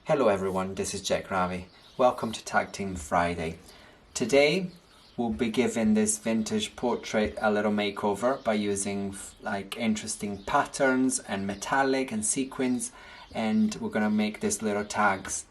Hello everyone, this is Ravi. Welcome to Tag Team Friday. Today we'll be giving this vintage portrait a little makeover by using interesting patterns and metallic and sequins, and we're going to make these little tags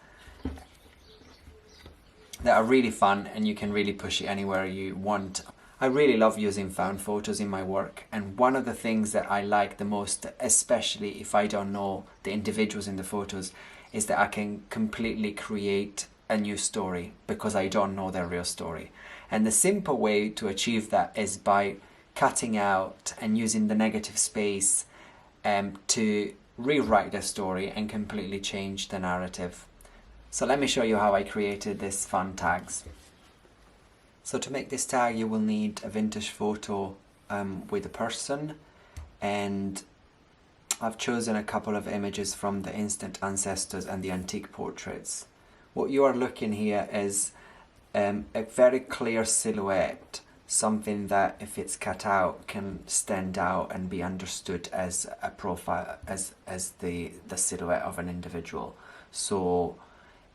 that are really fun and you can really push it anywhere you want. I really love using found photos in my work, and one of the things that I like the most, especially if I don't know the individuals in the photos, is that I can completely create a new story because I don't know their real story. And the simple way to achieve that is by cutting out and using the negative space to rewrite the story and completely change the narrative. So let me show you how I created these fun tags. So to make this tag you will need a vintage photo with a person, and I've chosen a couple of images from the Instant Ancestors and the Antique Portraits. What you are looking here is a very clear silhouette, something that if it's cut out can stand out and be understood as a profile, as the silhouette of an individual. So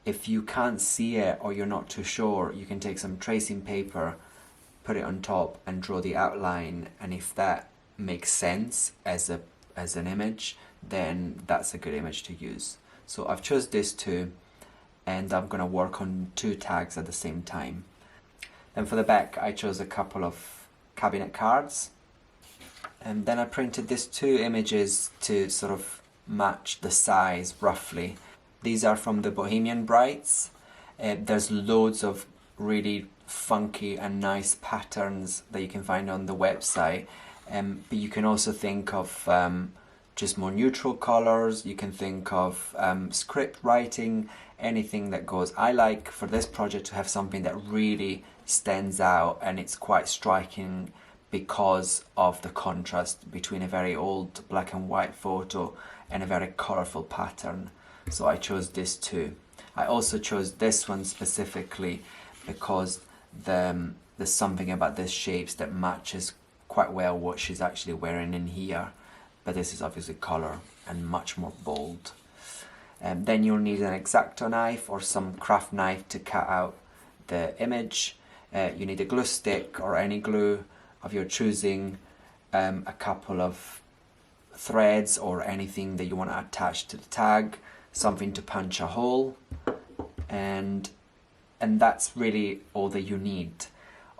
if you can't see it or you're not too sure, you can take some tracing paper, put it on top and draw the outline, and if that makes sense as an image, then that's a good image to use. So I've chosen this two, and I'm going to work on two tags at the same time. Then for the back I chose a couple of cabinet cards, and then I printed these two images to sort of match the size roughly. These are from the Bohemian Brides. There's loads of really funky and nice patterns that you can find on the website, but you can also think of just more neutral colors. You can think of script writing, anything that goes. I like for this project to have something that really stands out and it's quite striking because of the contrast between a very old black and white photo and a very colorful pattern. So I chose this too. I also chose this one specifically because there's something about these shapes that matches quite well what she's actually wearing in here, but this is obviously color and much more bold. Then you'll need an X-Acto knife or some craft knife to cut out the image. You need a glue stick or any glue of your choosing, a couple of threads or anything that you want to attach to the tag, something to punch a hole, and that's really all that you need.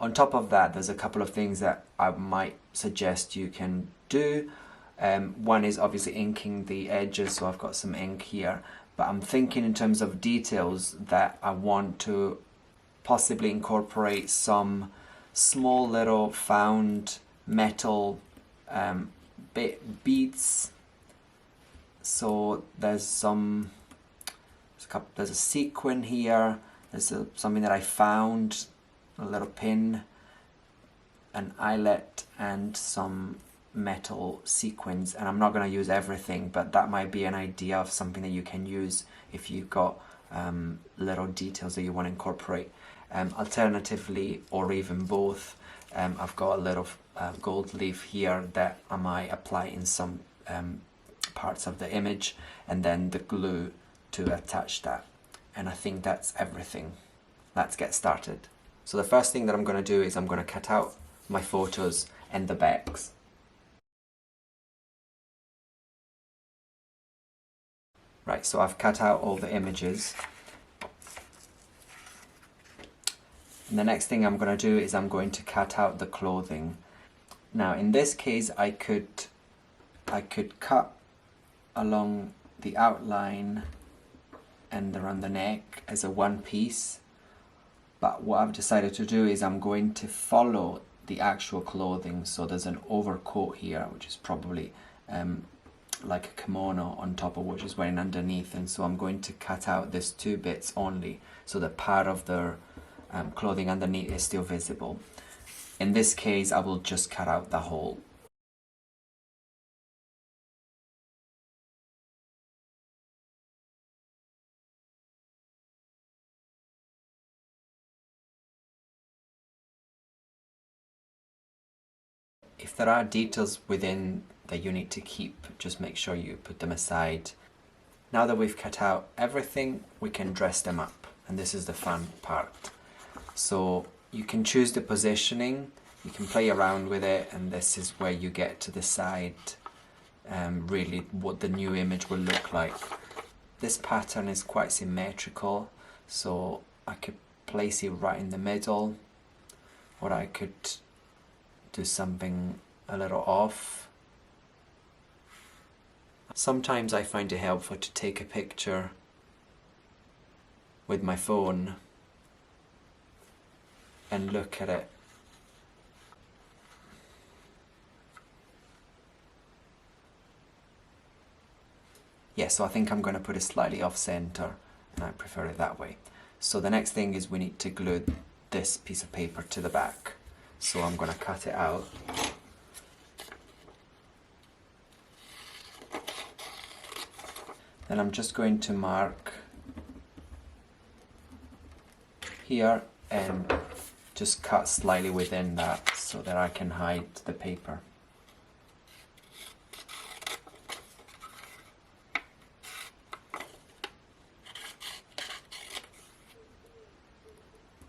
On top of that, there's a couple of things that I might suggest you can do. One is obviously inking the edges, so I've got some ink here, but I'm thinking in terms of details that I want to possibly incorporate some small little found metal beads. So there's a sequin here, there's something that I found, a little pin, an eyelet and some metal sequins, and I'm not going to use everything, but that might be an idea of something that you can use if you've got little details that you want to incorporate. Alternatively, or even both, I've got a little gold leaf here that I might apply in some parts of the image, and then the glue to attach that. And I think that's everything. Let's get started. So the first thing that I'm going to do is I'm going to cut out my photos and the backs. Right, so I've cut out all the images. And the next thing I'm going to do is I'm going to cut out the clothing. Now in this case I could cut along the outline and around the neck as a one piece, but what I've decided to do is I'm going to follow the actual clothing. So there's an overcoat here which is probably like a kimono on top of what she's wearing underneath, and so I'm going to cut out these two bits only, so the part of the clothing underneath is still visible. In this case I will just cut out the whole. If there are details within that you need to keep, just make sure you put them aside. Now that we've cut out everything, we can dress them up, and this is the fun part. So you can choose the positioning, you can play around with it, and this is where you get to decide really what the new image will look like. This pattern is quite symmetrical, so I could place it right in the middle, or I could do something a little off. Sometimes I find it helpful to take a picture with my phone and look at it. Yeah, so I think I'm going to put it slightly off center, and I prefer it that way. So the next thing is we need to glue this piece of paper to the back. So I'm going to cut it out. Then I'm just going to mark here and just cut slightly within that so that I can hide the paper.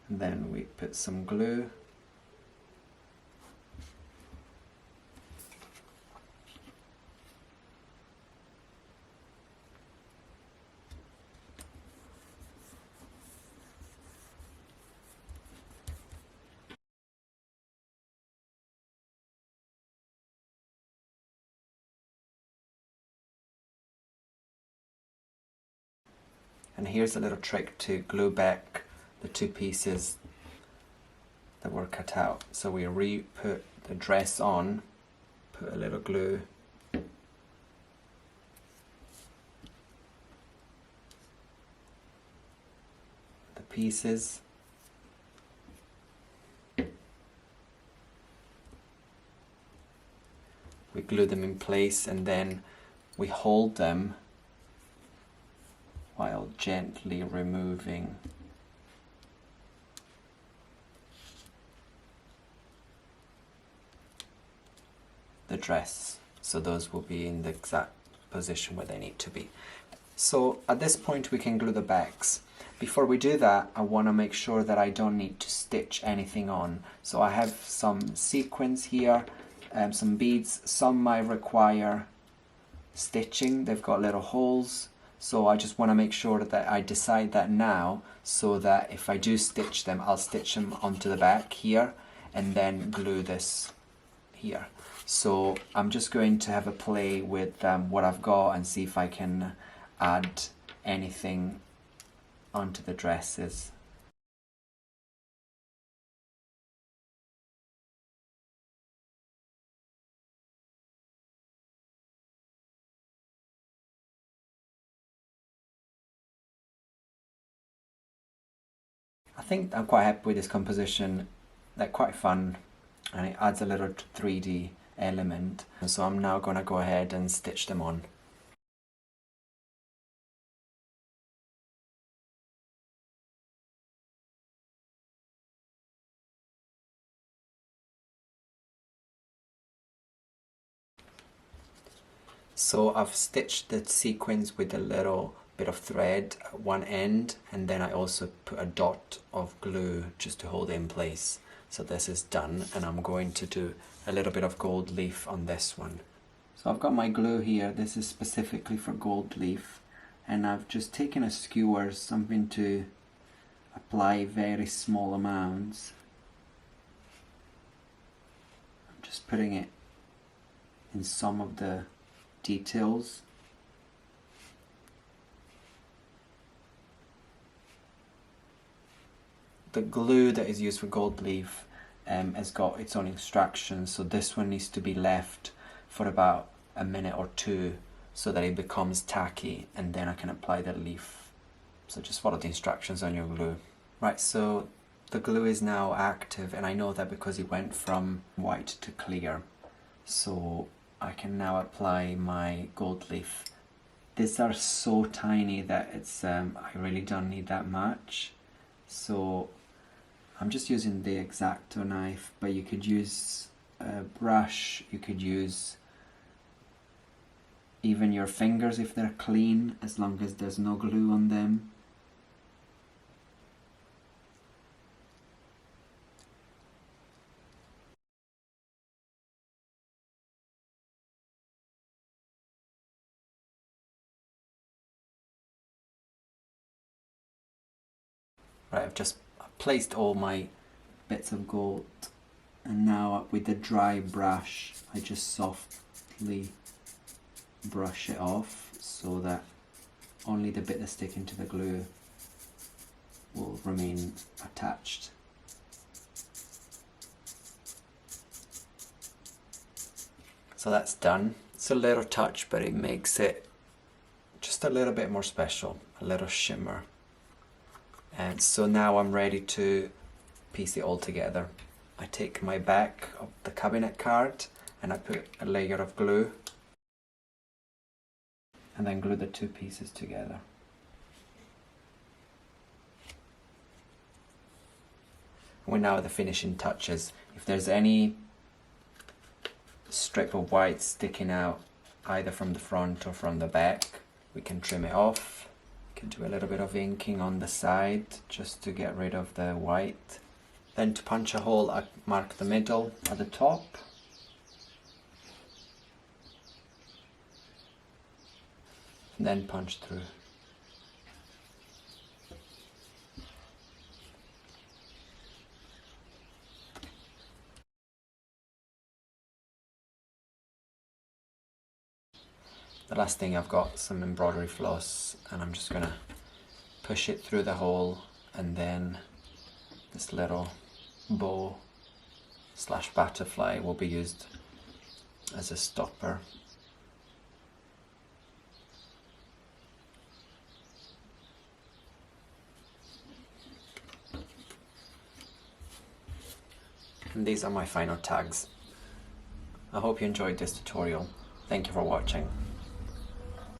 And then we put some glue. And here's a little trick to glue back the two pieces that were cut out. So we re-put the dress on, put a little glue, the pieces, we glue them in place, and then we hold them while gently removing the dress. So those will be in the exact position where they need to be. So at this point we can glue the backs. Before we do that, I want to make sure that I don't need to stitch anything on. So I have some sequins here, some beads. Some might require stitching, they've got little holes. So I just want to make sure that I decide that now, so that if I do stitch them, I'll stitch them onto the back here and then glue this here. So I'm just going to have a play with what I've got and see if I can add anything onto the dresses. I think I'm quite happy with this composition. They're quite fun and it adds a little 3D element. So I'm now going to go ahead and stitch them on. So I've stitched the sequins with a little bit of thread at one end, and then I also put a dot of glue just to hold it in place. So this is done, and I'm going to do a little bit of gold leaf on this one. So I've got my glue here. This is specifically for gold leaf, and I've just taken a skewer, something to apply very small amounts. I'm just putting it in some of the details. The glue that is used for gold leaf has got its own instructions, so this one needs to be left for about a minute or two so that it becomes tacky, and then I can apply the leaf. So just follow the instructions on your glue. Right, so the glue is now active, and I know that because it went from white to clear. So I can now apply my gold leaf. These are so tiny that it's I really don't need that much. So I'm just using the X-Acto knife, but you could use a brush, you could use even your fingers if they're clean, as long as there's no glue on them. Right, I've just placed all my bits of gold, and now with the dry brush I just softly brush it off so that only the bit that's sticking to the glue will remain attached. So that's done. It's a little touch, but it makes it just a little bit more special, a little shimmer. And so now I'm ready to piece it all together. I take my back of the cabinet card and I put a layer of glue and then glue the two pieces together. We're now at the finishing touches. If there's any strip of white sticking out either from the front or from the back, we can trim it off. We can do a little bit of inking on the side just to get rid of the white. Then to punch a hole, I mark the middle at the top. And then punch through. The last thing, I've got some embroidery floss and I'm just gonna push it through the hole, and then this little bow / butterfly will be used as a stopper. And these are my final tags. I hope you enjoyed this tutorial. Thank you for watching.